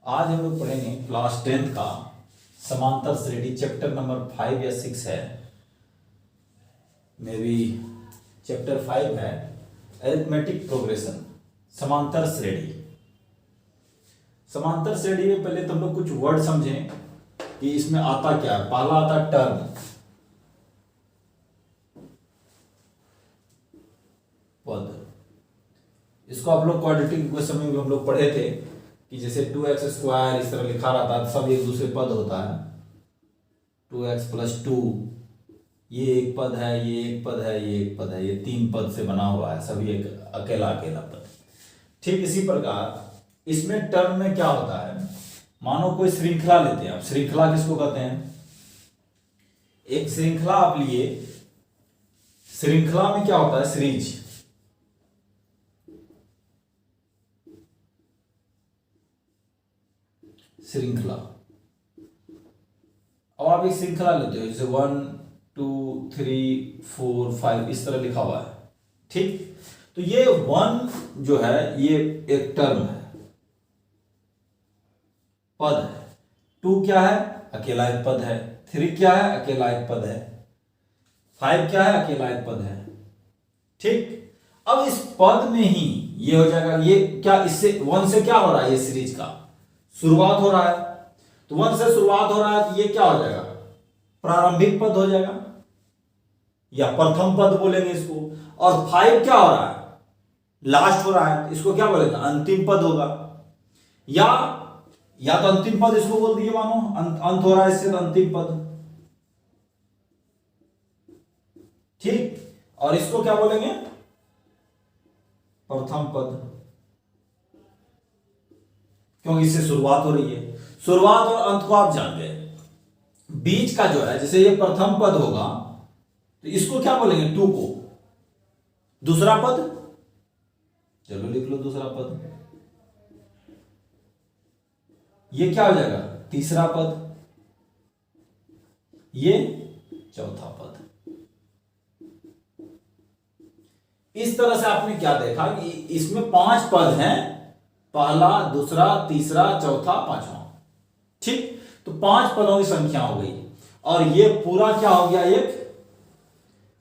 आज हम लोग पढ़ेंगे क्लास 10th का समांतर श्रेणी चैप्टर नंबर 5 या 6 है, मे बी चैप्टर 5 है अरिथमेटिक प्रोग्रेशन। समांतर श्रेणी। समांतर श्रेणी में पहले तो हम लोग कुछ वर्ड समझें कि इसमें आता क्या है। पहला आता टर्म, पद। इसको आप लोग क्वाड्रेटिक इक्वेशन में भी हम लोग पढ़े थे कि जैसे 2x² इस तरह लिखा रहता है, सब एक दूसरे पद होता है। 2x+2 ये एक पद है, ये एक पद है, ये एक पद है, ये 3 पद से बना हुआ है, सभी एक अकेला अकेला पद। ठीक इसी प्रकार इसमें टर्म में क्या होता है, मानो कोई श्रृंखला लेते हैं आप। श्रृंखला किसको कहते हैं? एक श्रृंखला आप लिए, श्रृंखला में क्या होता है? सीरीज। श्रृंखला। अब आप एक श्रृंखला लेते हो, जैसे 1 2 3 4 5 इस तरह लिखा हुआ है। ठीक, तो ये 1 जो है ये एक टर्म है, पद है। 2 क्या है? अकेला एक पद है। 3 क्या है? अकेला एक पद है। 5 क्या है? अकेला एक पद है। ठीक, अब इस पद में ही ये हो जाएगा। ये क्या, इससे 1 से क्या हो रहा है? ये सीरीज का शुरुआत हो रहा है, तो 1 से शुरुआत हो रहा है, तो ये क्या हो जाएगा? प्रारंभिक पद हो जाएगा या प्रथम पद बोलेंगे इसको। और 5 क्या हो रहा है? लास्ट हो रहा है, इसको क्या बोलेंगे? अंतिम पद होगा। या तो अंतिम पद इसको बोल दिए, मानो अंत हो रहा है इससे, तो अंतिम पद। ठीक, और इसको क्या बोलेंगे? प्रथम पद, क्योंकि इससे शुरुआत हो रही है। शुरुआत और अंत को आप जान गए। बीच का जो है, जैसे ये प्रथम पद होगा तो इसको क्या बोलेंगे? 2 को दूसरा पद। चलो लिख लो दूसरा पद। ये क्या हो जाएगा? तीसरा पद। ये चौथा पद। इस तरह से आपने क्या देखा कि इसमें 5 पद हैं, पहला, दूसरा, तीसरा, चौथा, पांचवा। ठीक, तो 5 पदों की संख्या हो गई और ये पूरा क्या हो गया? एक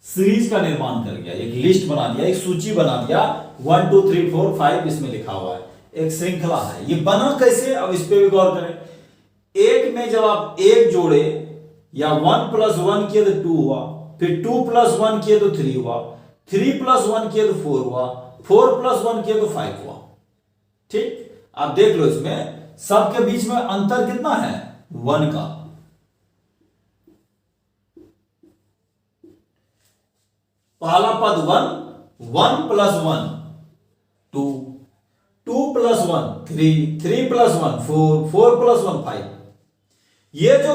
सीरीज का निर्माण कर गया, एक लिस्ट बना दिया, एक सूची बना दिया। 1 2 3 4 5 इसमें लिखा हुआ है, एक श्रृंखला है। ये बना कैसे? अब इस पे भी गौर करें। एक में जब आप एक जोड़े या 1 + 1 किए तो 2 हुआ, फिर 2 + 1 किए तो 3 हुआ, 3 + 1 किए तो 4 हुआ, 4 + 1 किए तो 5 हुआ। ठीक, आप देख लो इसमें सबके बीच में अंतर कितना है? 1 का। पहला पद 1, 1 + 1 2, 2 + 1 3, 3 + 1 4, 4 + 1 5। ये जो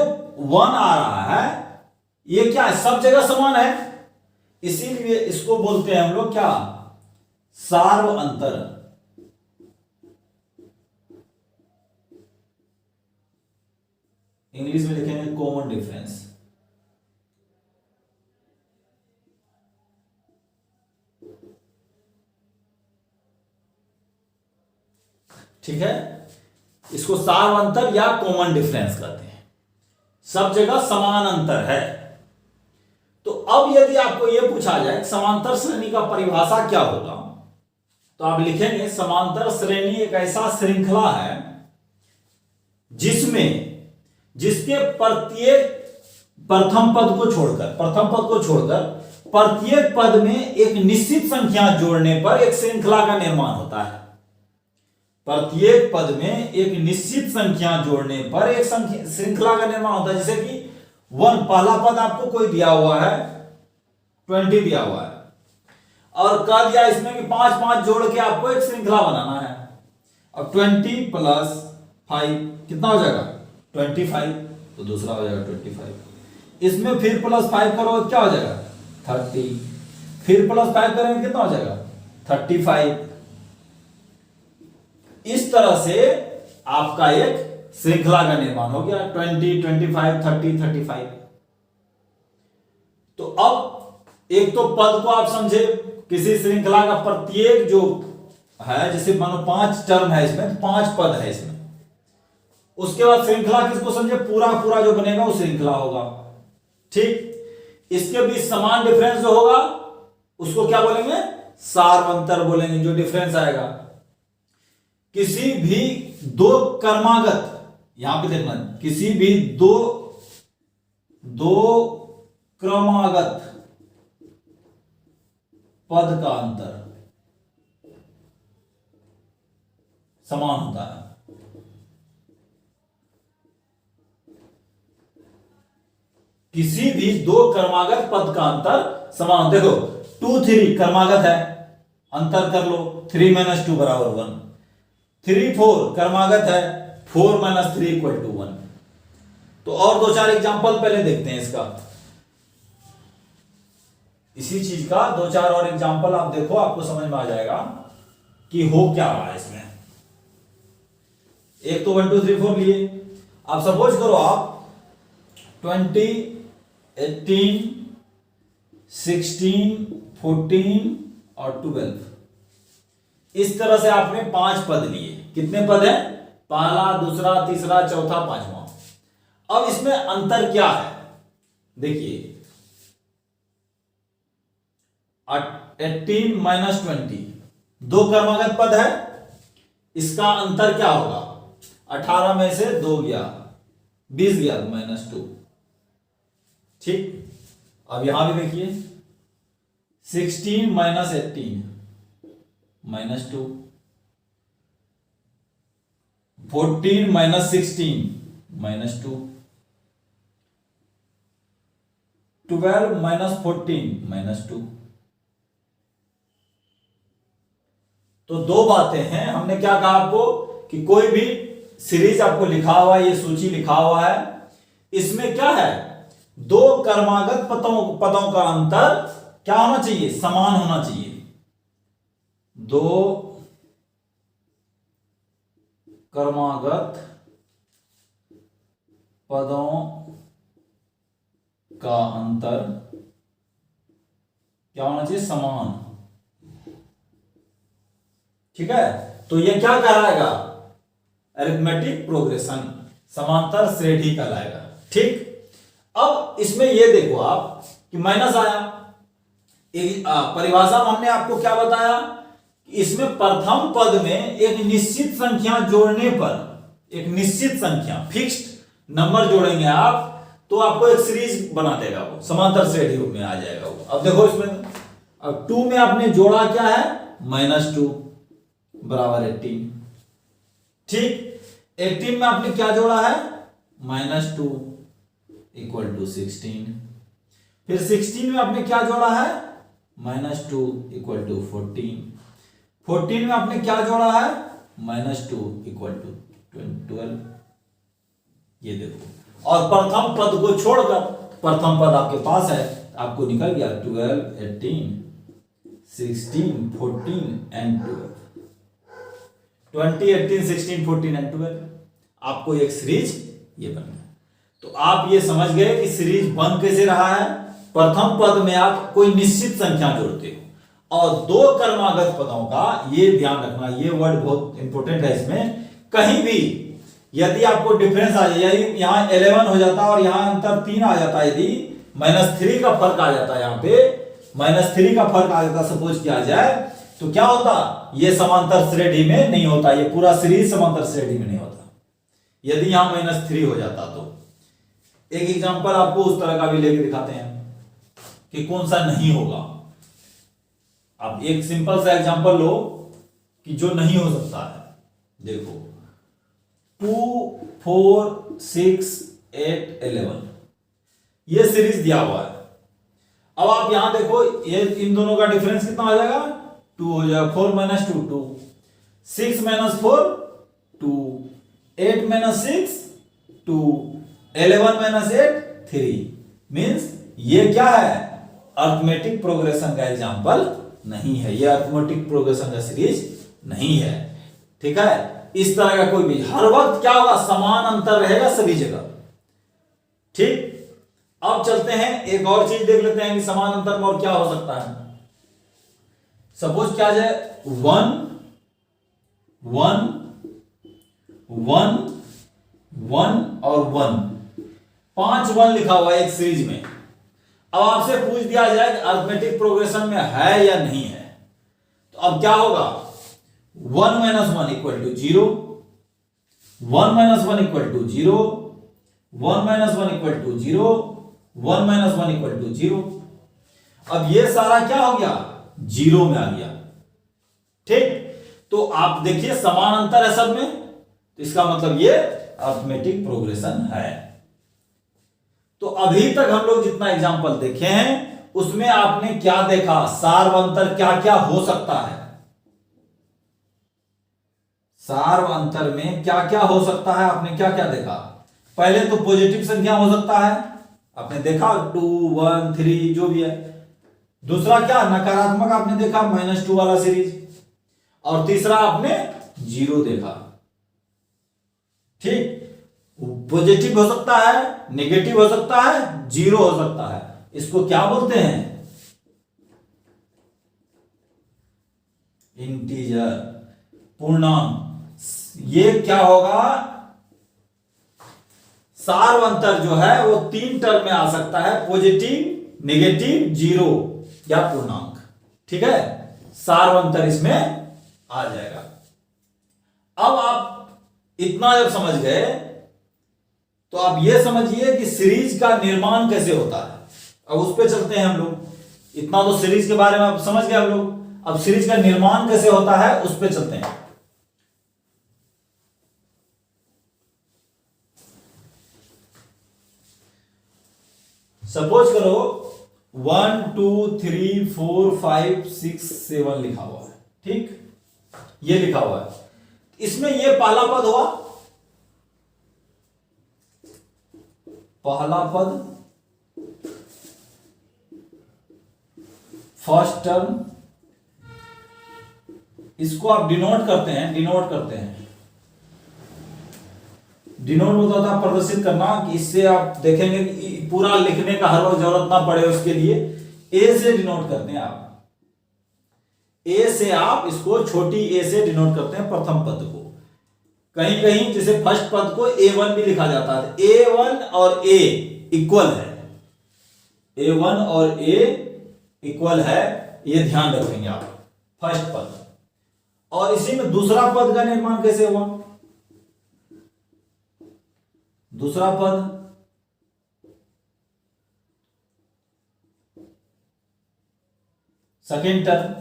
1 आ रहा है ये क्या है? सब जगह समान है, इसीलिए इसको बोलते हैं हम लोग क्या? सार्व अंतर। इंग्लिश में लिखेंगे कॉमन डिफरेंस। ठीक है, इसको सार्व अंतर या कॉमन डिफरेंस कहते हैं। सब जगह समान अंतर है। तो अब यदि आपको यह पूछा जाए समांतर श्रेणी का परिभाषा क्या होगा, तो आप लिखेंगे समांतर श्रेणी एक ऐसा श्रृंखला है जिसके प्रत्येक प्रथम पद को छोड़कर प्रत्येक पद में एक निश्चित संख्या जोड़ने पर एक श्रृंखला का निर्माण होता है। प्रत्येक पद में एक निश्चित संख्या जोड़ने पर एक श्रृंखला का निर्माण होता है। जैसे कि 1 पहला पद आपको कोई दिया हुआ है, 20 दिया हुआ है, और कह दिया इसमें कि 5 5 जोड़ के आपको एक श्रृंखला बनाना है। अब 20 + 5 कितना हो जाएगा? 25, तो दूसरा हो जाएगा 25। इसमें फिर +5 करो क्या हो जाएगा? 30। फिर +5 करेंगे कितना हो जाएगा? 35। इस तरह से आपका एक श्रृंखला का निर्माण हो गया, 20 25 30 35। तो अब एक तो पद को आप समझे, किसी श्रृंखला का प्रत्येक जो है, जैसे मानो 5 टर्म है इसमें, तो 5 पद है इसमें, उसके बाद श्रृंखला किसको समझे, पूरा पूरा जो बनेगा वो श्रृंखला होगा। ठीक, इसके बीच समान डिफरेंस जो होगा उसको क्या बोलेंगे, सार्वंतर बोलेंगे, जो डिफरेंस आएगा। किसी भी दो क्रमागत, यहां पे देखना, किसी भी दो क्रमागत पद का अंतर समान होता है। किसी भी दो क्रमागत पद का अंतर समान, देखो 2 3 क्रमागत है, अंतर कर लो, 3 - 2 = 1। 3 4 क्रमागत है, 4 - 3 = 1। तो और 2-4 एग्जांपल पहले देखते हैं इसका, इसी चीज का 2-4 और एग्जांपल आप देखो, आपको समझ में आ जाएगा कि हो क्या रहा है इसमें। एक तो 1 2 3 4 लिए, आप सपोज करो आप 20 18 16 14 और 12, इस तरह से आपने 5 पद लिए। कितने पद हैं, पहला, दूसरा, तीसरा, चौथा, पांचवा। अब इसमें अंतर क्या है, देखिए 18 - 20 दो क्रमागत पद है, इसका अंतर क्या होगा, 18 में से 2 गया, 20 गया, -2। ठीक, अब यहां भी देखिए 16 - 18 -2, 14 - 16 -2, 12 - 14 -2। तो दो बातें हैं, हमने क्या कहा आपको कि कोई भी सीरीज आपको लिखा हुआ है, ये सूची लिखा हुआ है, इसमें क्या है, दो क्रमागत पदों का अंतर क्या होना चाहिए, समान होना चाहिए। दो क्रमागत पदों का अंतर क्या होना चाहिए, समान। ठीक है, तो ये क्या कहलाएगा, अरिथमेटिक प्रोग्रेशन, समांतर श्रेणी कहलाएगा। ठीक, अब इसमें ये देखो आप कि माइनस आया, परिभाषा में हमने आपको क्या बताया कि इसमें प्रथम पद में एक निश्चित संख्या जोड़ने पर, एक निश्चित संख्या फिक्स्ड नंबर जोड़ेंगे आप, तो आपको एक सीरीज बना देगा, वो समांतर श्रेणी में आ जाएगा वो। अब देखो इसमें, अब 2 में आपने जोड़ा क्या है, -2 = 18। ठीक, 18 में आपने क्या जोड़ा है, -2 = 16। फिर 16 में आपने क्या जोड़ा है, -2 = 14। 14 में आपने क्या जोड़ा है, -2 = 12। ये देखो, और प्रथम पद को छोड़कर, प्रथम पद आपके पास है, आपको निकल गया 12 18 16 14 एंड 12। 20 18 16 14 एंड 12, आपको एक सीरीज ये बन गया। तो आप ये समझ गए कि सीरीज बन कैसे रहा है, प्रथम पद में आप कोई निश्चित संख्या जोड़ते हो, और दो क्रमागत पदों का, ये ध्यान रखना, ये वर्ड बहुत इंपॉर्टेंट है इसमें, कहीं भी यदि आपको डिफरेंस आ जाए, यदि यहां 11 हो जाता और यहां अंतर 3 आ जाता, यदि -3 का फर्क आ जाता, यहां पे -3 का फर्क आ जाता, सपोज किया जाए, तो क्या होता, ये समांतर श्रेणी में नहीं होता, ये पूरा सीरीज समांतर श्रेणी में नहीं होता, यदि यहां -3 हो जाता। तो एक एग्जांपल आपको उस तरह का भी लेके दिखाते हैं कि कौन सा नहीं होगा। आप एक सिंपल सा एग्जांपल लो कि जो नहीं हो सकता है। देखो 2 4 6 8 11, ये सीरीज दिया हुआ है। अब आप यहां देखो, ये इन दोनों का डिफरेंस कितना आ जाएगा, 2 हो जाएगा, 4 - 2 2, 6 - 4 2, 8 - 6 2, 11 - 8 3। मींस ये क्या है, अरिथमेटिक प्रोग्रेशन का एग्जांपल नहीं है, ये अरिथमेटिक प्रोग्रेशन का सीरीज नहीं है। ठीक है, इस तरह का कोई भी, हर वक्त क्या होगा, समान अंतर रहेगा सभी जगह। ठीक, अब चलते हैं, एक और चीज देख लेते हैं कि समान अंतर में और क्या हो सकता है। सपोज क्या जाए, 1 1 1 वन, 5 वन लिखा हुआ है एक सीरीज में। अब आपसे पूछ दिया जाए कि अरिथमेटिक प्रोग्रेशन में है या नहीं है, तो अब क्या होगा, 1 minus 1 equal to 0, 1 minus 1 equal to 0, 1 minus 1 equal to 0, 1 minus 1 equal to 0। अब ये सारा क्या हो गया, जीरो में आ गया। ठीक, तो आप देखिए समान अंतर है सब में, तो इसका मतलब ये अरिथमेटिक प्रोग्रेशन है। तो अभी तक हम लोग जितना एग्जांपल देखे हैं उसमें आपने क्या देखा, सार्व अंतर क्या क्या हो सकता है, सार्व अंतर में क्या क्या हो सकता है, आपने क्या क्या देखा। पहले तो पॉजिटिव संख्या हो सकता है, आपने देखा 2 1 3 जो भी है। दूसरा क्या, नकारात्मक आपने देखा -2 वाला सीरीज। और तीसरा आपने 0 देखा। ठीक, पॉजिटिव हो सकता है, नेगेटिव हो सकता है, 0 हो सकता है। इसको क्या बोलते हैं, इंटीजर, पूर्णांक। ये क्या होगा, सार्व अंतर जो है वो 3 टर्म में आ सकता है, पॉजिटिव, नेगेटिव, 0 या पूर्णांक। ठीक है, सार्व अंतर इसमें आ जाएगा। अब आप इतना जब समझ गए तो आप ये समझिए कि सीरीज का निर्माण कैसे होता है। अब उस पे चलते हैं हम लोग। इतना तो सीरीज के बारे में आप समझ गए हम लोग, अब सीरीज का निर्माण कैसे होता है उस पे चलते हैं। सपोज करो 1 2 3 4 5 6 7 लिखा हुआ है। ठीक, ये लिखा हुआ है, इसमें ये पहला पद हुआ, पहला पद, फर्स्ट टर्म। इसको आप डिनोट करते हैं, डिनोट करते हैं, डिनोट होता था प्रदर्शित करना, कि इससे आप देखेंगे कि पूरा लिखने का हर वक्त जरूरत ना पड़े, उसके लिए ए से डिनोट करते हैं आप। ए से आप इसको छोटी ए से डिनोट करते हैं प्रथम पद को। कहीं कहीं जैसे फर्स्ट पद को A1 भी लिखा जाता है, A1 और A इक्वल है, A1 और A इक्वल है, ये ध्यान रखेंगे आप। फर्स्ट पद, और इसी में दूसरा पद का निर्माण कैसे हुआ, दूसरा पद, सेकेंड टर्म।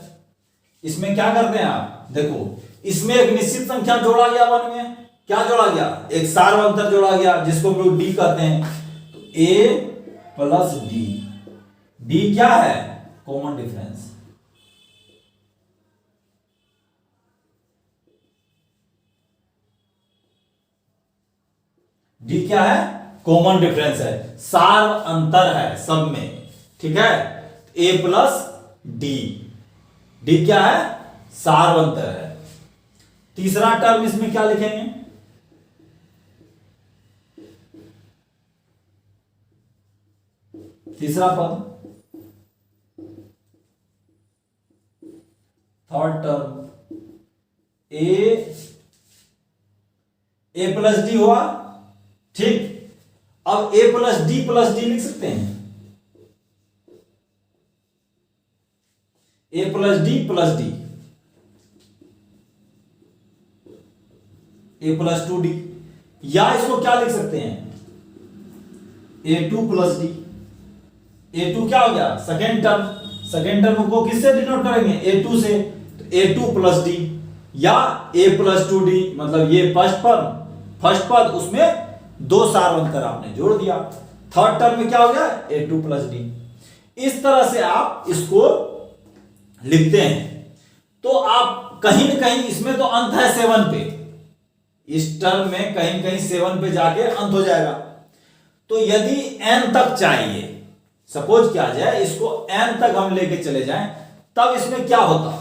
इसमें क्या करते हैं आप, देखो इसमें एक निश्चित संख्या जोड़ा गया, वन में क्या जोड़ा गया, एक सार्व अंतर जोड़ा गया जिसको हम लोग डी कहते हैं। तो ए प्लस डी, डी क्या है, कॉमन डिफरेंस। डी क्या है, कॉमन डिफरेंस है, सार्व अंतर है सब में। ठीक है, ए प्लस डी, डी क्या है, सार्व अंतर है। तीसरा टर्म इसमें क्या लिखेंगे, तीसरा पद, थर्ड टर्म, ए प्लस डी हुआ। ठीक, अब ए प्लस डी लिख सकते हैं, ए प्लस डी, ए प्लस 2 डी, या इसको क्या लिख सकते हैं, A2 प्लस डी। A2 क्या हो गया, सेकेंड टर्म, सेकेंड टर्म को किससे डिनोट करेंगे, A2 से, तो A2 प्लस डी, या A प्लस 2 डी, मतलब ये फर्स्ट पद उसमें 2 सार्व अंतर आपने जोड़ दिया। थर्ड टर्म में क्या हो गया, A2 प्लस डी। इस तरह से आप इसको लिखते हैं। तो आप कहीं ना कहीं इसमें तो अंत है 7 पे, इस टर्म में कहीं कहीं 7 पे जाके अंत हो जाएगा। तो यदि n तक चाहिए, सपोज क्या जाए इसको n तक हम लेके चले जाएं, तब इसमें क्या होता,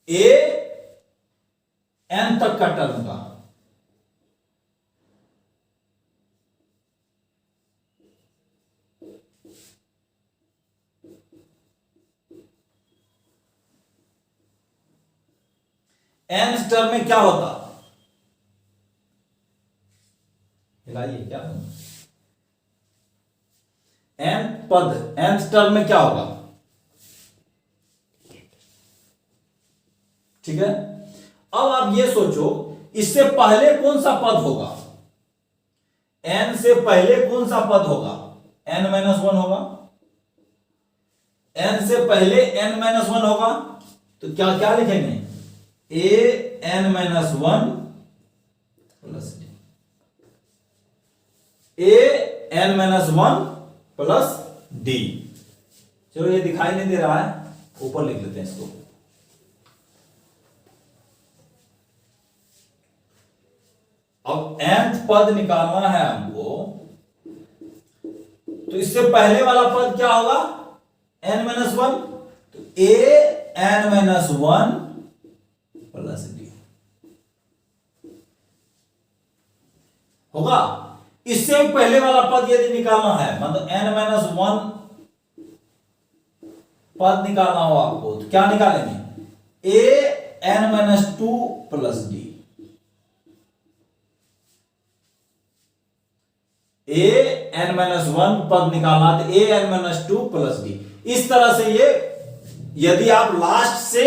a n तक का टर्म का, n टर्म में क्या होता, हिलाइए क्या n पद nth टर्म में क्या होगा, ठीक है। अब आप ये सोचो इससे पहले कौन सा पद होगा, n से पहले कौन सा पद होगा, n-1 होगा, n से पहले n-1 होगा, तो क्या क्या लिखेंगे, a(n-1 plus d, a(n-1 plus d। चलो ये दिखाई नहीं दे रहा है, ऊपर लिख लेते हैं इसको। अब nth पद निकालना है हमको, तो इससे पहले वाला पद क्या होगा, n-1, तो a(n-1 प्लस d होगा। इससे पहले वाला पद यदि निकालना है, मतलब n-1 पद निकालना हो आपको, तो क्या निकालेंगे, a(n-2 प्लस d, a(n-1 पद निकालना तो a(n-2 प्लस d। इस तरह से ये, यदि आप लास्ट से,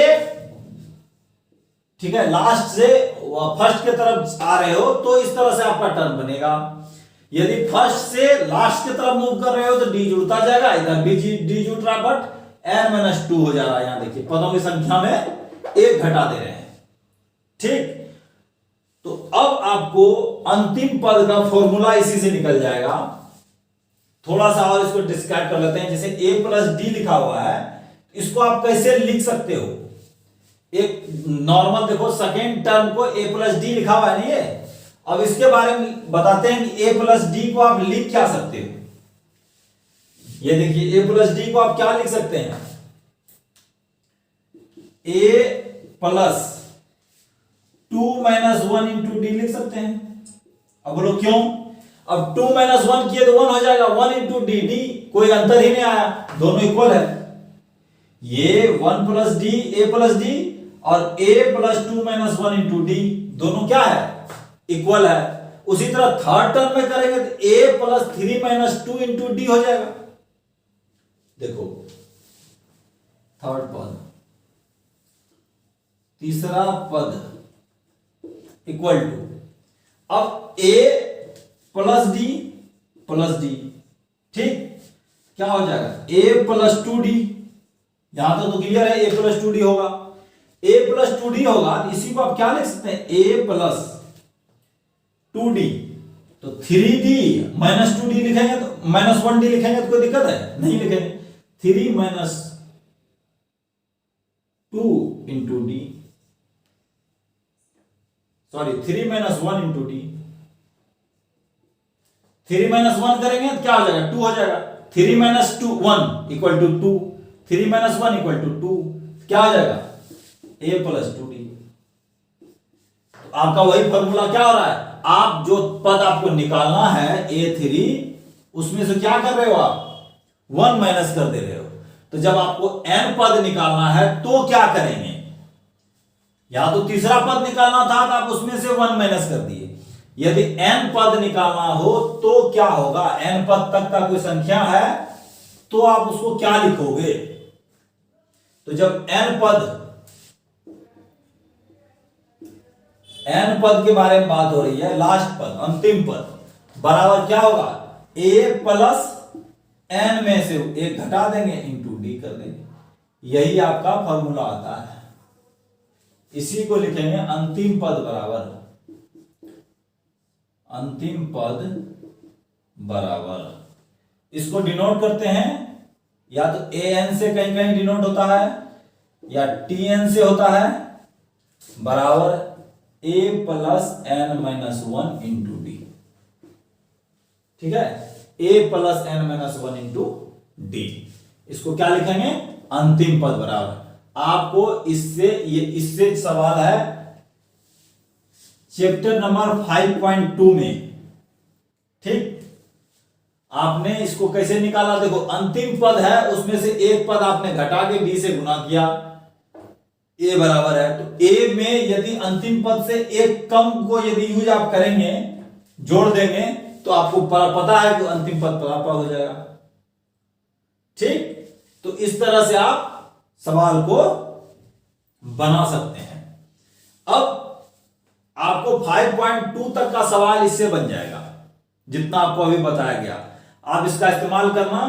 ठीक है, लास्ट से फर्स्ट के तरफ आ रहे हो तो इस तरह से आपका टर्म बनेगा। यदि फर्स्ट से लास्ट की तरफ मूव कर रहे हो तो डी जुड़ता जाएगा, इधर भी डी जुड़ रहा, बट n-2 हो जा रहा है। यहां देखिए पदों की संख्या में एक घटा दे रहे हैं, ठीक। तो अब आपको अंतिम पद का फॉर्मूला इसी से निकल जाएगा। थोड़ा सा और इसको डिस्क्राइब कर लेते हैं। जैसे a प्लस डी लिखा हुआ है, इसको आप कैसे लिख सकते हो, एक नॉर्मल देखो, सेकेंड टर्म को a प्लस डी लिखा हुआ है नहीं है। अब इसके बारे में बताते हैं कि a प्लस डी को आप लिख क्या सकते हो। ये देखिए a प्लस डी को आप क्या लिख सकते हैं, a प्लस 2-1 इंटू डी लिख सकते हैं। अब बोलो क्यों, अब 2-1 किए तो 1 हो जाएगा, 1 इंटू डी, डी कोई अंतर ही नहीं आया, दोनों इक्वल है। ये 1 plus D, a plus D, और a प्लस 2-1 इंटू डी दोनों क्या है, इक्वल है। उसी तरह थर्ड टर्म में करेंगे तो a प्लस 3-2 इंटू डी हो जाएगा। देखो थर्ड पद, तीसरा पद इक्वल टू, अब a प्लस डी, ठीक, क्या हो जाएगा, a प्लस 2d, यहां तो क्लियर है, a प्लस 2d होगा, a प्लस 2d होगा, इसी को आप क्या लिख सकते हैं, a प्लस 2d, तो 3d माइनस 2d लिखेंगे तो माइनस 1d लिखेंगे तो कोई दिक्कत है, नहीं लिखेंगे, 3 minus 2 into D, sorry 3 minus 1 into D, 3 minus 1 करेंगे तो क्या हो जाएगा, 2 हो जाएगा, 3 minus 1 equal to 2, 3 minus 1 equal to 2, क्या हो जाएगा, a प्लस 2d। तो आपका वही फॉर्मूला क्या हो रहा है, आप जो पद आपको निकालना है a3, उसमें से क्या कर रहे हो आप, 1 माइनस कर दे रहे हो। तो जब आपको n पद निकालना है तो क्या करेंगे, या तो तीसरा पद निकालना था तो आप उसमें से 1 माइनस कर दिए। यदि n पद निकालना हो तो क्या होगा, n पद तक का कोई संख्या है तो आप उसको क्या लिखोगे, तो जब n पद के बारे में बात हो रही है, लास्ट पद, अंतिम पद बराबर क्या होगा, a प्लस n में से एक घटा देंगे इंटू डी कर देंगे, यही आपका फॉर्मूला आता है। इसी को लिखेंगे अंतिम पद बराबर, अंतिम पद बराबर, इसको डिनोट करते हैं या तो an से कहीं कहीं डिनोट होता है या tn से होता है, बराबर a plus n-1 into D, ठीक है, a plus n-1 into D, इसको क्या लिखेंगे, अंतिम पद बराबर। आपको इससे सवाल है चैप्टर नंबर 5.2 में, ठीक। आपने इसको कैसे निकाला, देखो अंतिम पद है, उसमें से एक पद आपने घटा के डी से गुना किया, a बराबर है, तो a में यदि अंतिम पद से एक कम को यदि यूज आप करेंगे, जोड़ देंगे तो आपको पता है कि अंतिम पद प्राप्त हो जाएगा। ठीक, तो इस तरह से आप सवाल को बना सकते हैं। अब आपको 5.2 तक का सवाल इससे बन जाएगा, जितना आपको अभी बताया गया। आप इसका इस्तेमाल करना।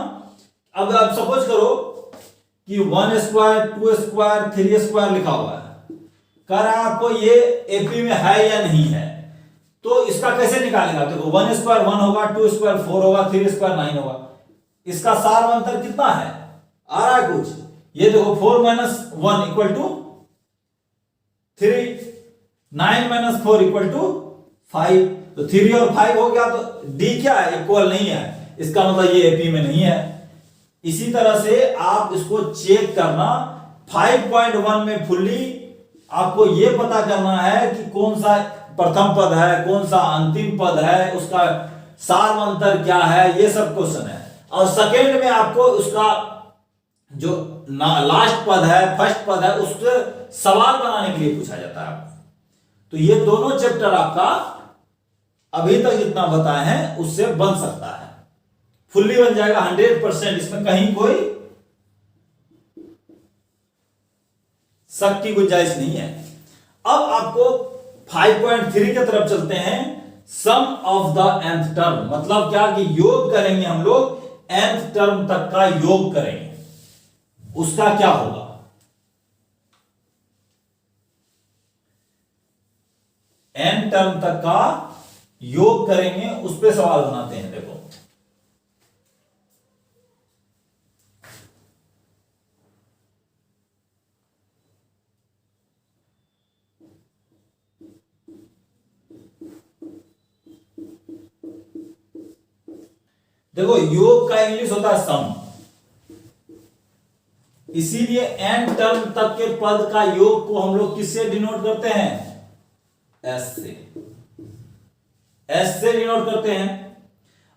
अब आप सपोज करो कि 1 स्क्वायर 2 स्क्वायर 3 स्क्वायर लिखा हुआ है, कह रहा है आपको ये एपी में है या नहीं है, तो इसका कैसे निकालेगा? देखो 1 स्क्वायर 1 होगा, 2 स्क्वायर 4 होगा, 3 स्क्वायर 9 होगा। इसका सार अंतर कितना है? आ रहा है कुछ? ये देखो 4 minus 1 equal to 3, 9 minus 4 equal to 5। तो 3 और 5 हो गया, तो डी क्या है? इक्वल नहीं है, इसका मतलब ये एपी में नहीं है। इसी तरह से आप इसको चेक करना। 5.1 में फुल्ली आपको ये पता करना है कि कौन सा प्रथम पद है, कौन सा अंतिम पद है, उसका सार अंतर क्या है, ये सब क्वेश्चन है। और सेकेंड में आपको उसका जो लास्ट पद है, फर्स्ट पद है, उससे सवाल बनाने के लिए पूछा जाता है आपको। तो ये दोनों चैप्टर आपका अभी तक जितना बताए हैं उससे बन सकता है, फुल्ली बन जाएगा 100%। इसमें कहीं कोई शक की गुंजाइश नहीं है। अब आपको 5.3 की तरफ चलते हैं। सम ऑफ द nth टर्म, मतलब क्या कि योग करेंगे हम लोग, nth टर्म तक का योग करेंगे, उसका क्या होगा? n टर्म तक का योग करेंगे, उस पे सवाल बनाते हैं। देखो देखो योग का इंग्लिश होता है सम, इसीलिए n टर्म तक के पद का योग को हम लोग किससे डिनोट करते हैं? s से, s से डिनोट करते हैं।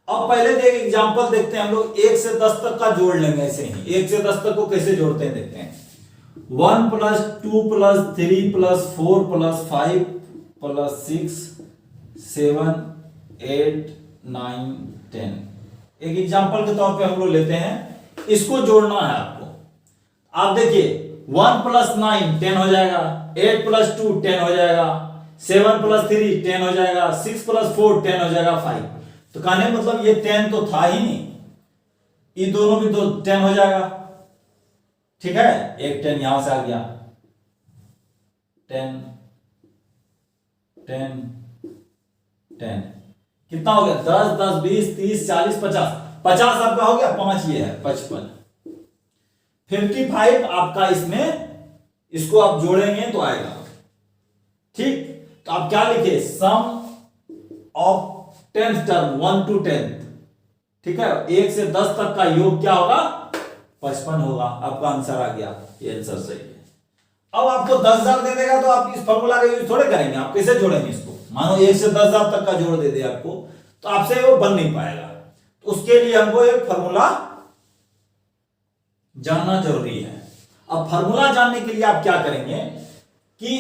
अब पहले देख एग्जांपल देखते हैं हम लोग। 1 से 10 तक का जोड़ लेंगे ऐसे ही। 1 से 10 तक को कैसे जोड़ते हैं देखते हैं। 1 plus 2 plus 3 plus 4 plus 5 plus 6 7 8 9 10। एक एग्जांपल के तौर पे हम लोग लेते हैं, इसको जोड़ना है आपको। आप देखिए 1 प्लस 9 10 हो जाएगा, 8 प्लस 2 10 हो जाएगा, 7 प्लस 3 10 हो जाएगा, 6 प्लस 4 10 हो जाएगा 5। तो कहने मतलब ये 10 तो था ही नहीं, ये दोनों भी तो 10 हो जाएगा। ठीक है, एक 10 यहां से आ गया, 10 10 10 कितना हो गया? 10 10 20 30 40 50 50 आपका हो गया। 5 ये है 55। 55 आपका इसमें, इसको आप जोड़ेंगे तो आएगा। ठीक, तो आप क्या लिखे? Sum of 10th term 1 to 10th। ठीक है, 1 से 10 तक का योग क्या होगा? 55 होगा। आपका आंसर आ गया, ये आंसर सही है। अब आपको 10,000 दे देगा तो आप इस फॉर्मूला का यूज थोड़े करेंगे। आप कैसे जोड़ेंगे इसको? मानो 1 से 10,000 तक का जोड़ दे दे आपको, तो आपसे वो बन नहीं पाएगा। तो उसके लिए हमको एक फॉर्मूला जानना जरूरी है। अब फॉर्मूला जानने के लिए आप क्या करेंगे कि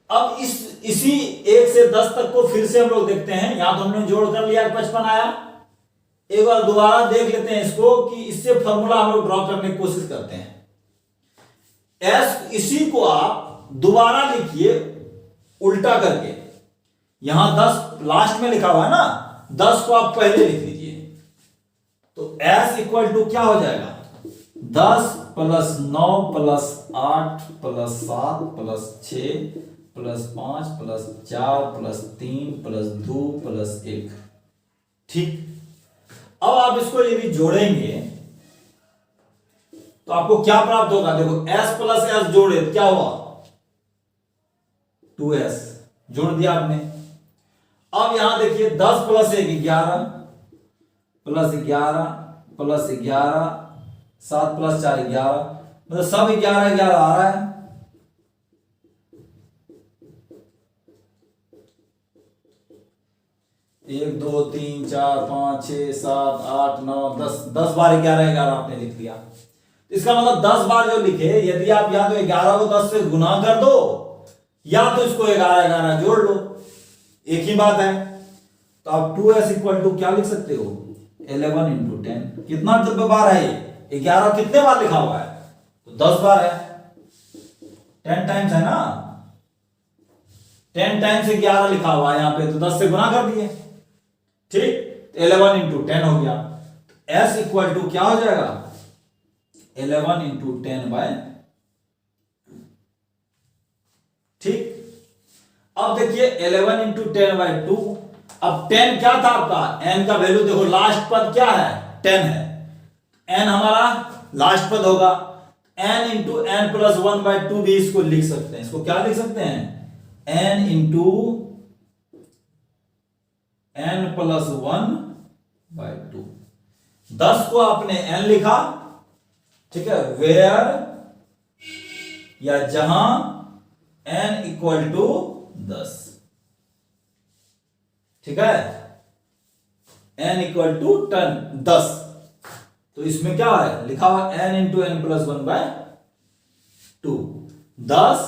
अब इसी 1 से 10 तक को फिर से हम लोग देखते हैं। यहां तो हमने जोड़ कर लिया, 55 आया। एक बार दोबारा देख लेते हैं इसको कि इससे फॉर्मूला हम लोग ड्रॉ करने की कोशिश करते हैं। इसी को आप दोबारा लिखिए उल्टा करके। यहां 10 लास्ट में लिखा हुआ है ना, 10 को आप पहले लिख लीजिए। तो s इक्वल टू क्या हो जाएगा? 10 plus 9 plus 8 plus 7 plus 6 plus 5 plus 4 plus 3 plus 2 plus 1। ठीक, अब आप इसको यदि जोड़ेंगे तो आपको क्या प्राप्त होगा? देखो s प्लस s जोड़े क्या हुआ? 2s जोड़ दिया आपने। अब यहां देखिए 10 प्लस 1 11 प्लस 11 प्लस 11 7 प्लस 4 11, मतलब सब 11 11 आ रहा है। एक 2 3 4 5 6 7 8 9 10 10 बार 11 11 आपने लिख दिया। इसका मतलब 10 बार जो लिखे, यदि आप या तो 11 को 10 से गुना कर दो या तो इसको 11 11 जोड़ लो, एक ही बात है। तो आप 2s इक्वल टू क्या लिख सकते हो, 11 इंटू 10। कितना बार है ये, 11 कितने बार लिखा हुआ है, तो 10 बार है, 10 टाइम्स है ना, 10 टाइम्स 11 लिखा हुआ है यहां पे, तो 10 से गुना कर दिए, ठीक। 11 इंटू 10 हो गया, s इक्वल टू क्या हो जाएगा, 11 इंटू 10 बाय, ठीक। अब देखिए 11 इंटू 10 बाय 2, अब 10 क्या था आपका, n का वैल्यू देखो, लास्ट पद क्या है, 10 है, n हमारा लास्ट पद होगा, n into N plus 1 by 2 भी इसको लिख सकते हैं, इसको क्या लिख सकते हैं, n into N plus 1 by 2। 10 को आपने n लिखा, ठीक है, वेयर या जहां n इक्वल टू 10, ठीक है, n इक्वल टू 10, तो इसमें क्या है लिखा हुआ, n into N plus 1 by 2, 10।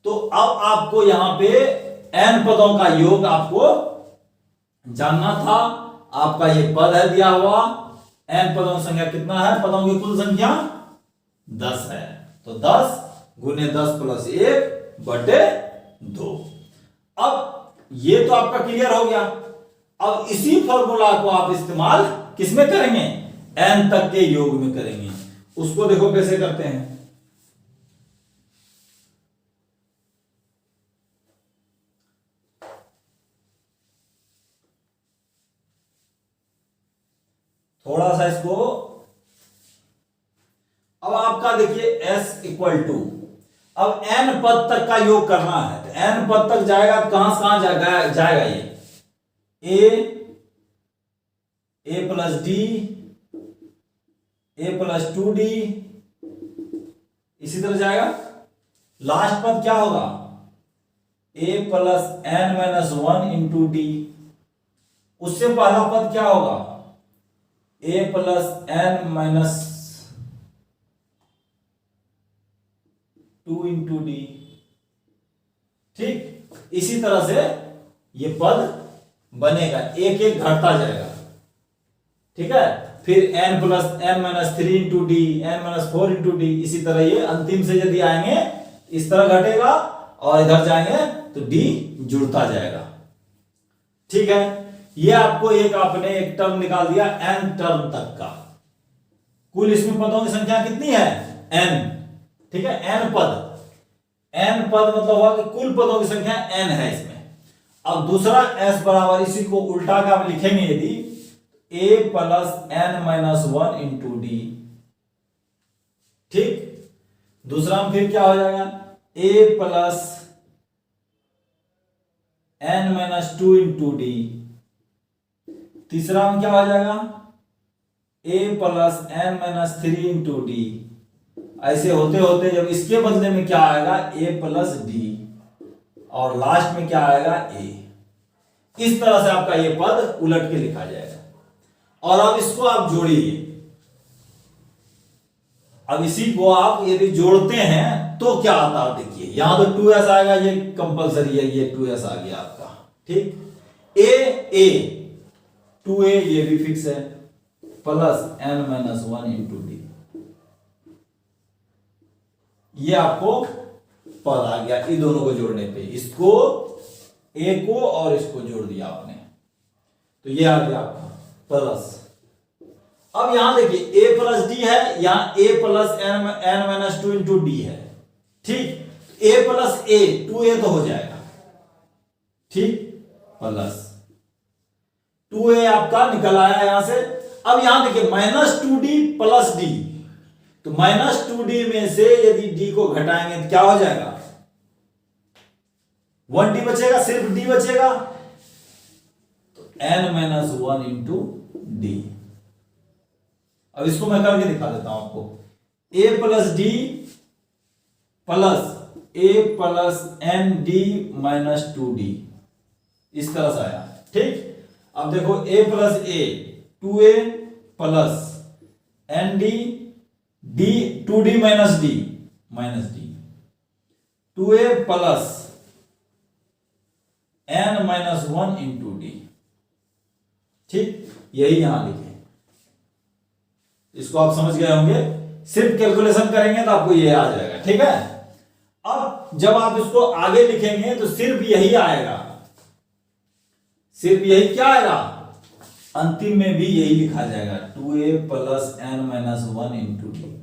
तो अब आपको यहां पे n पदों का योग आपको जानना था, आपका ये पद है दिया हुआ, n पदों की संख्या कितना है, पदों की कुल संख्या 10 है, तो 10 गुने 10 प्लस 1 बटे 2। अब ये तो आपका क्लियर हो गया। अब इसी फॉर्मूला को आप इस्तेमाल किसमें करेंगे, n तक के योग में करेंगे। उसको देखो कैसे करते हैं, थोड़ा सा इसको, अब आपका देखिए s इक्वल टू, अब n पद तक का योग करना है, तो n पद तक जाएगा तो कहां से कहां जाएगा ये, a plus D, a plus 2d, इसी तरह जाएगा। लास्ट पद क्या होगा, a plus n minus 1 into D, उससे पहला पद क्या होगा, a plus n minus 2 into D, ठीक। इसी तरह से ये पद बनेगा, एक एक घटता जाएगा, ठीक है। फिर n plus n minus 3 into D, n minus 4 into D, इसी तरह ये अंतिम से यदि आएंगे इस तरह घटेगा, और इधर जाएंगे तो d जुड़ता जाएगा, ठीक है। ये आपको आपने एक टर्म निकाल दिया n टर्म तक का। कुल इसमें पदों की संख्या कितनी है, n, ठीक है, n पद, n पद मतलब हुआ कि कुल पदों की संख्या n है इसमें। अब दूसरा s बराबर, इसी को उल्टा का आप लिखेंगे यदि, a plus n minus 1 into D, ठीक। दूसरा में फिर क्या हो जाएगा, a plus n minus 2 into D. तीसरा में क्या हो जाएगा, a plus n minus 3 into D. ऐसे होते होते जब इसके बदले में क्या आएगा, a प्लस डी, और लास्ट में क्या आएगा, a। इस तरह से आपका ये पद उलट के लिखा जाएगा। और अब इसको आप जोड़िए, अब इसी को आप यदि जोड़ते हैं तो क्या आता है, देखिए यहां तो 2s आएगा, ये कंपलसरी है, ये 2s आ गया आपका, ठीक। a 2a ये भी फिक्स है, plus n minus 1 into D, ये आपको पद आ गया। इन दोनों को जोड़ने पे, इसको a को और इसको जोड़ दिया आपने, तो ये आ गया आपका प्लस। अब यहां देखिए a प्लस डी है, यहां a plus n minus 2 into D है, ठीक। a प्लस a 2a तो हो जाएगा, ठीक, प्लस 2a आपका निकल आया यहां से। अब यहां देखिए माइनस 2d प्लस d, तो माइनस 2d में से यदि d को घटाएंगे तो क्या हो जाएगा, 1d बचेगा, सिर्फ d बचेगा, तो n माइनस 1 इंटू डी। अब इसको मैं करके दिखा देता हूं आपको, a plus D plus a plus N D minus 2d, इस तरह से आया, ठीक। अब देखो a plus a 2a plus N D D 2d minus D, 2a plus n minus one into D. ठीक, यही यहां लिखे, इसको आप समझ गए होंगे। सिर्फ कैलकुलेशन करेंगे तो आपको ये आ जाएगा। ठीक है, अब जब आप इसको आगे लिखेंगे तो सिर्फ यही आएगा, सिर्फ यही क्या आएगा, अंतिम में भी यही लिखा जाएगा 2a plus N minus one into D.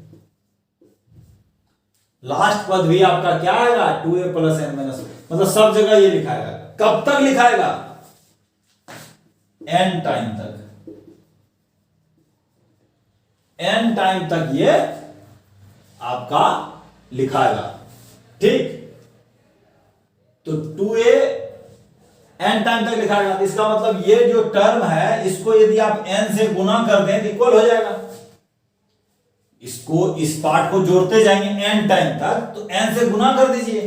Last पद भी आपका क्या आएगा, 2a प्लस एन माइनस, मतलब सब जगह ये लिखाएगा। कब तक लिखाएगा, n टाइम तक, n टाइम तक ये आपका लिखाएगा। ठीक, तो 2a n टाइम तक लिखाएगा, तो इसका मतलब ये जो टर्म है इसको यदि आप n से गुना कर दें तो इक्वल हो जाएगा। इसको, इस पार्ट को जोड़ते जाएंगे n टाइम तक, तो n से गुना कर दीजिए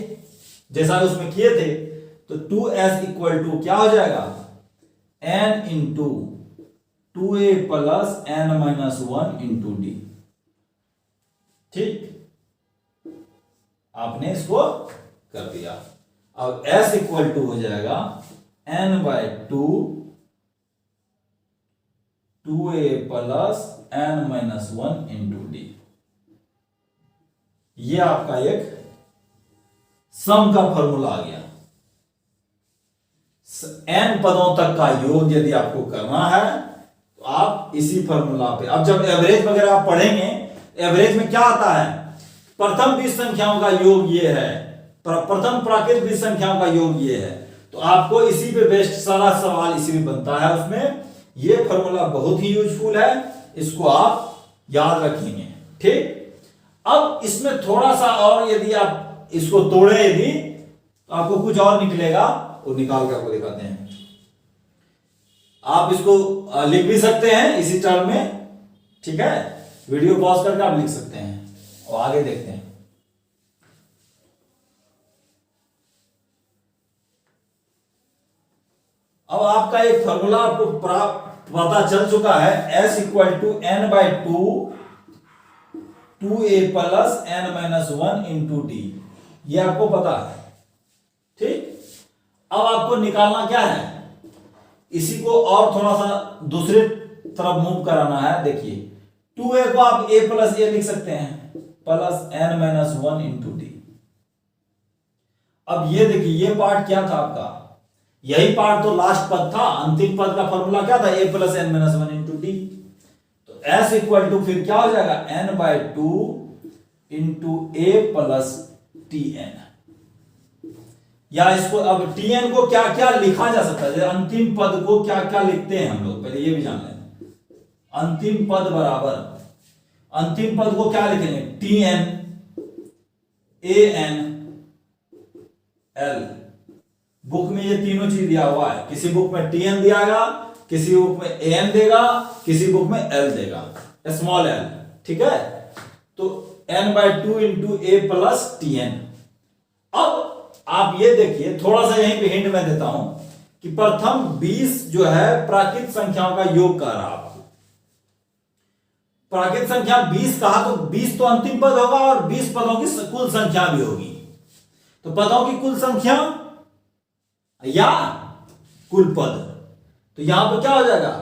जैसा उसमें किए थे, तो 2s इक्वल टू क्या हो जाएगा, n into 2a plus N minus one into D. ठीक, आपने इसको कर दिया। अब s इक्वल टू हो जाएगा n by two 2a plus N minus one into D. ये आपका एक सम का फॉर्मूला आ गया। n पदों तक का योग यदि आपको करना है तो आप इसी फॉर्मूला पे, अब जब एवरेज वगैरह आप पढ़ेंगे, एवरेज में क्या आता है, प्रथम 20 संख्याओं का योग ये है, प्रथम प्राकृत 20 संख्याओं का योग ये है, तो आपको इसी पे बेस्ड सारा सवाल इसी में बनता है। उसमें ये फॉर्मूला बहुत ही यूजफुल है, इसको आप याद रखेंगे। ठीक, अब इसमें थोड़ा सा और यदि आप इसको तोड़े यदि, तो आपको कुछ और निकलेगा, वो निकाल के आपको दिखाते हैं। आप इसको लिख भी सकते हैं इसी टर्म में। ठीक है, वीडियो पॉज करके आप लिख सकते हैं और आगे देखते हैं। अब आपका एक फॉर्मूला आपको पता चल चुका है, s equal to N by two 2a plus N minus one into D, ये आपको पता है। ठीक, अब आपको निकालना क्या है, इसी को और थोड़ा सा दूसरे तरफ मूव कराना है। देखिए 2a को आप a प्लस ए लिख सकते हैं, plus N minus one into D. अब ये देखिए, ये पार्ट क्या था आपका, यही पार्ट तो लास्ट पद था, अंतिम पद का फॉर्मूला क्या था, a plus N minus one into D. तो s इक्वल टू फिर क्या हो जाएगा, n by two into A plus T N. या इसको अब tn को क्या क्या लिखा जा सकता है, अंतिम पद को क्या क्या लिखते हैं हम लोग, पहले ये भी जान लें। अंतिम पद बराबर, अंतिम पद को क्या लिखेंगे, tn an l। बुक में ये तीनों चीज दिया हुआ है, किसी बुक में tn दियागा, किसी बुक में an देगा, किसी बुक में l देगा, स्मॉल l। ठीक है, तो n by two into A plus tn। अब आप ये देखिए, थोड़ा सा यहीं पे हिंट मैं देता हूं कि प्रथम 20 जो है प्राकृत संख्याओं का योग कर रहा आपको। प्राकृत संख्या 20 कहा तो 20 तो अंतिम पद होगा और 20 पदों की कुल संख्या भी होगी। तो पदों की कुल संख्या या कुल पद, तो यहां पर क्या हो जाएगा,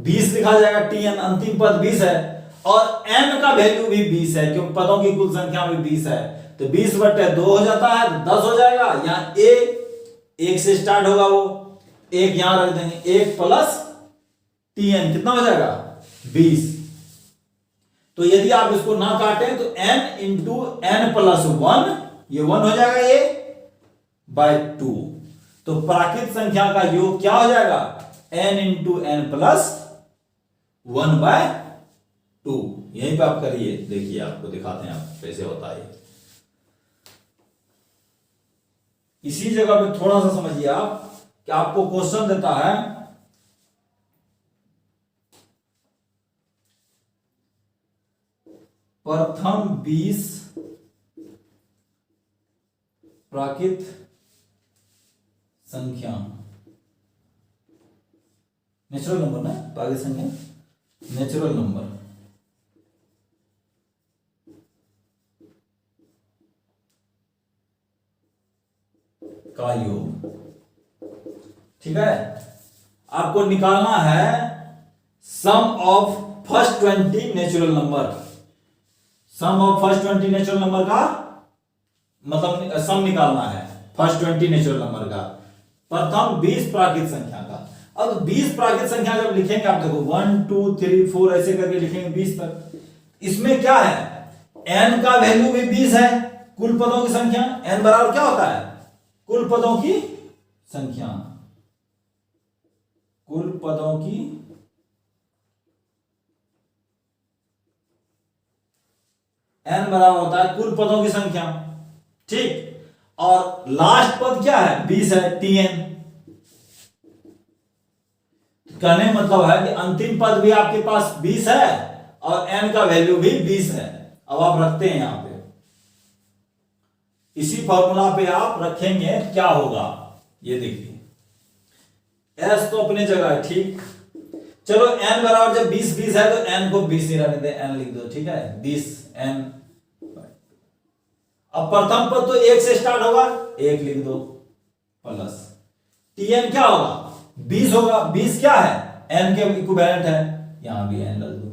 20 लिखा जाएगा, tn अंतिम पद 20 है और n का वैल्यू भी 20 है, क्योंकि पदों की कुल संख्या भी 20 है। तो 20 बटे 2 हो जाता है, 10 हो जाएगा। यहां एक से स्टार्ट होगा, वो एक यहां रख देंगे, 1 प्लस tn कितना हो जाएगा, 20। तो यदि आप इसको ना काटें तो n into N plus one, ये 1 हो जाएगा, ये बाय 2। तो प्राकृत संख्या का योग क्या हो जाएगा, n into N plus one by two. यहीं पे आप करिए, देखिए आपको दिखाते हैं आप कैसे होता है। इसी जगह पे थोड़ा सा समझिए आप कि आपको क्वेश्चन देता है प्रथम 20 प्राकृत संख्या, नेचुरल नंबर ना, प्राकृत संख्या नेचुरल नंबर का योग ठीक है। आपको निकालना है sum of first 20 natural number. Sum of first 20 natural number का मतलब सम निकालना है फर्स्ट 20 नेचुरल नंबर का, प्रथम 20 प्राकृत संख्या का। अब 20 प्राकृत संख्या जब लिखेंगे आप देखो 1 2 3 4 ऐसे करके लिखेंगे 20 तक। इसमें क्या है, n का वैल्यू भी 20 है, कुल पदों की संख्या। n बराबर क्या होता है, कुल पदों की संख्या। कुल पदों की n बराबर होता है कुल पदों की संख्या, ठीक। और लास्ट पद क्या है, 20 है, tn। कहने मतलब है कि अंतिम पद भी आपके पास 20 है और n का वैल्यू भी 20 है। अब आप रखते हैं यहां पे, इसी फॉर्मूला पे आप रखेंगे, क्या होगा ये देखिए। s तो अपने जगह है, ठीक। चलो n बराबर जब 20 20 है तो n को 20 ही रहने दे, n लिख दो, ठीक है, 20 n। अब प्रथम पद तो 1 से स्टार्ट होगा, 1 लिख दो, प्लस tn क्या होगा, 20 होगा। 20 क्या है, n के इक्विवेलेंट है, यहां भी n लग दो,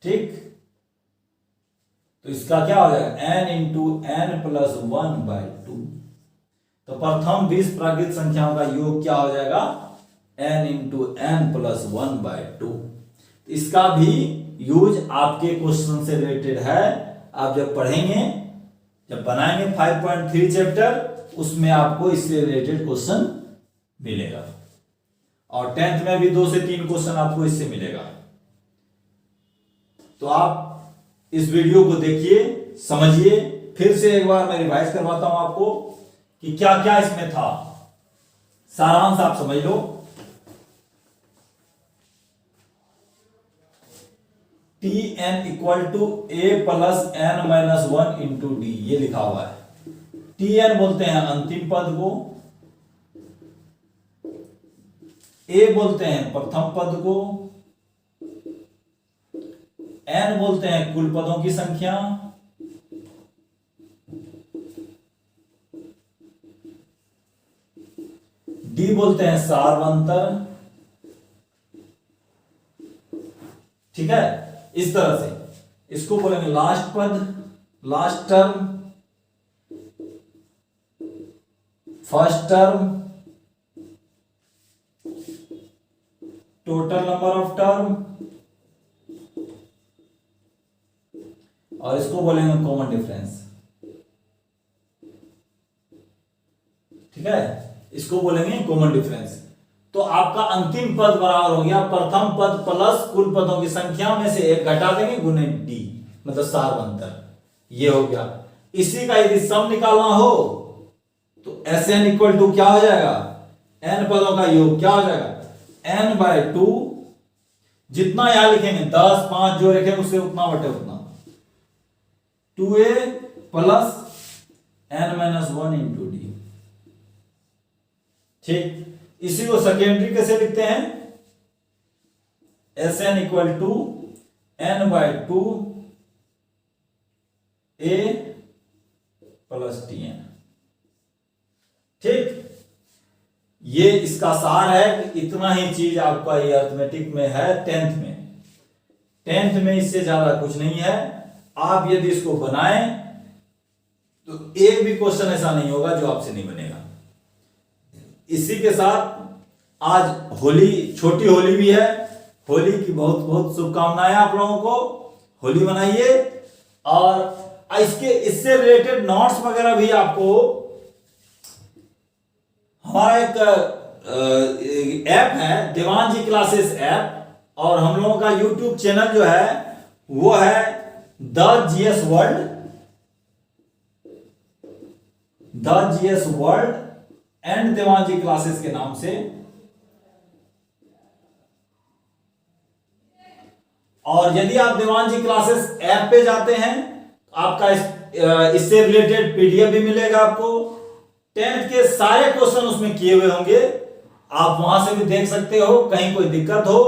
ठीक। तो इसका क्या हो जाएगा, n इंटू n प्लस 1/2। तो प्रथम 20 प्राकृत संख्याओं का योग क्या हो जाएगा, n इंटू n प्लस 1/2। इसका भी यूज आपके क्वेश्चन से रिलेटेड है। आप जब पढ़ेंगे, जब बनाएंगे 5.3 चैप्टर, उसमें आपको इससे रिलेटेड क्वेश्चन मिलेगा। और 10th में भी 2 से 3 क्वेश्चन आपको इससे मिलेगा। तो आप इस वीडियो को देखिए, समझिए। फिर से एक बार मैं रिवाइज करवाता हूं आपको कि क्या क्या इसमें था, सारांश आप समझ लो। tn equal to a plus n minus 1 into D, ये लिखा हुआ है। tn बोलते हैं अंतिम पद को, a बोलते हैं प्रथम पद को, n बोलते हैं कुल पदों की संख्या, d बोलते हैं सार्वंतर, ठीक है। इस तरह से इसको बोलेंगे लास्ट पद, last term, first term, total number of term, और इसको बोलेंगे कॉमन डिफरेंस, ठीक है। इसको बोलेंगे कॉमन डिफरेंस। तो आपका अंतिम पद बराबर हो गया प्रथम पद प्लस कुल पदों की संख्या में से 1 घटा देंगे गुने डी, मतलब सार्वंतर, ये हो गया। इसी का यदि सम निकालना हो तो Sn इक्वल टू क्या हो जाएगा, n पदों का योग क्या हो जाएगा, n/2। जितना यहां लिखेंगे 10 5 जो लिखेंगे उससे उतना बटे उतना, 2a plus n-1 into D, ठीक। इसी को सेकेंडरी कैसे लिखते हैं, Sn equal to n/2 a plus tn, ठीक। ये इसका सार है कि इतना ही चीज आपका ये अर्थमेटिक में है 10th में। 10th में इससे ज्यादा कुछ नहीं है। आप यदि इसको बनाएं तो एक भी क्वेश्चन ऐसा नहीं होगा जो आपसे नहीं बनेगा। इसी के साथ आज होली, छोटी होली भी है, होली की बहुत बहुत शुभकामनाएं आप लोगों को। होली मनाइए। और इससे रिलेटेड नोट्स वगैरह भी आपको, हमारा एक ऐप है देवान जी क्लासेस ऐप, और हम लोगों का यूट्यूब चैनल जो है वो है द जीएस वर्ल्ड, एंड देवान जी क्लासेस के नाम से। और यदि आप देवान जी क्लासेस ऐप पे जाते हैं तो आपका इससे रिलेटेड पीडीएफ भी मिलेगा आपको। 10th के सारे क्वेश्चन उसमें किए हुए होंगे, आप वहां से भी देख सकते हो। कहीं कोई दिक्कत हो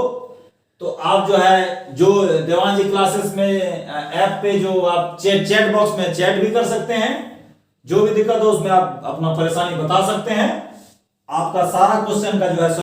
तो आप जो है, जो देवान जी क्लासेस में ऐप पे जो आप चैट बॉक्स में चैट भी कर सकते हैं, जो भी दिक्कत हो उसमें आप अपना परेशानी बता सकते हैं। आपका सारा क्वेश्चन का जो है